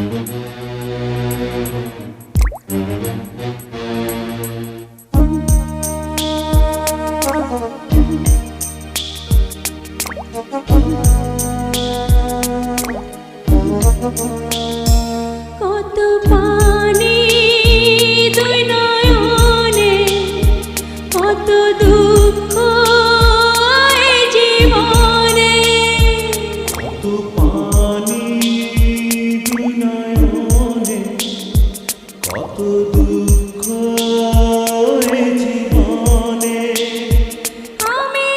কত পানি দুই নয়নে, কত দুঃখ এই জীবনে। কত পানি দুই নয়নে, কত দুঃখ এই জীবনে। আমি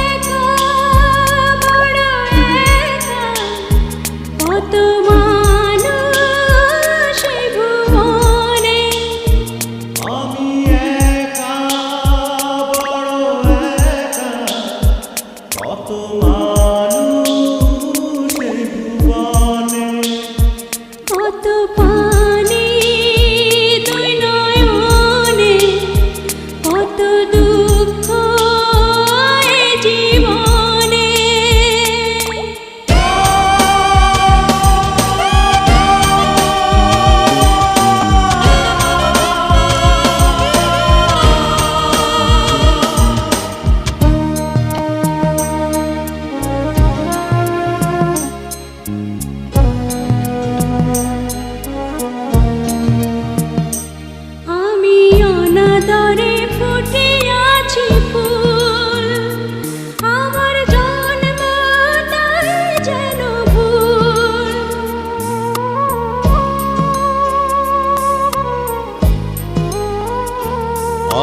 একা, বড় একা, কত মানুষ এই ভুবনে। আমি একা, বড় একা, কত মানুষ এই ভুবনে। কত পানি দুই নয়নে, কত দুঃখ এই জীবনে। আমি অনাদরে ফুটে আছি ফুল, আমার জন্মটাই যেন ভুল।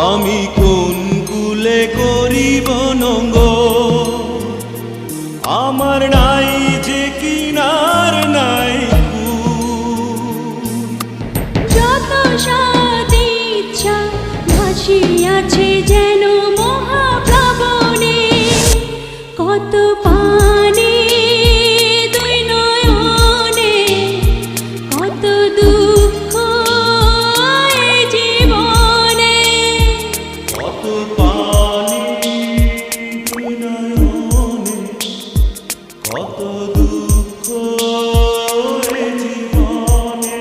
আমি কোন কুলে করিব নঙ্গ, আমার নাই যে কিনার নাই কূল। যত সৎ ইচ্ছা ভাসিয়াছে যেন মহাপ্লাবনে। কত পানি দুই নয়নে, কত দুঃখ এই জীবনে। কত পানি দুই নয়নে, কত দুঃখ এই জীবনে।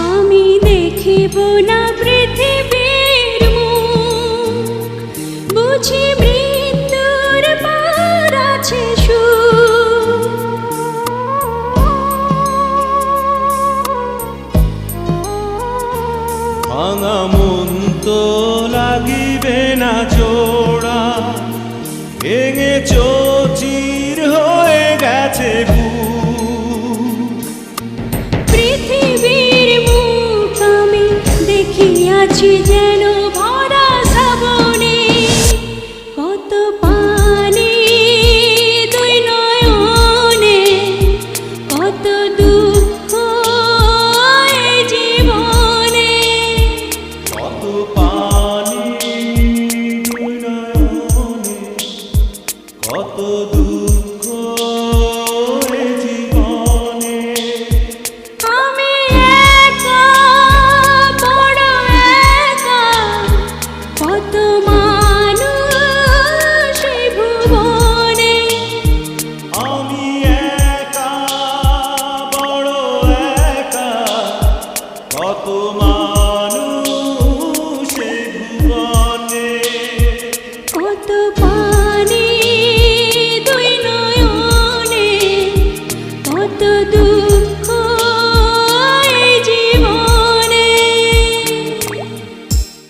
আমি দেখিব না পৃথিবীর মুখ, বুঝি মৃত্যুর পার আছে সুখ। ভাঙা মন তো লাগিবে না জোড়া, ভেঙে চৌচির হয়ে গেছে বুক। পৃথিবীর মুখ আমি দেখিয়াছি যেন ভরা শ্রাবণে। কত পানি দুই নয়নে, কত দুঃখ এই জীবনে। কত পানি দুই নয়নে, কত দুঃখ এই জীবনে। আমি একা, বড় একা, কত মানুষ এই ভুবনে। আমি একা, বড় একা, কত মানুষ এই ভুবনে। কত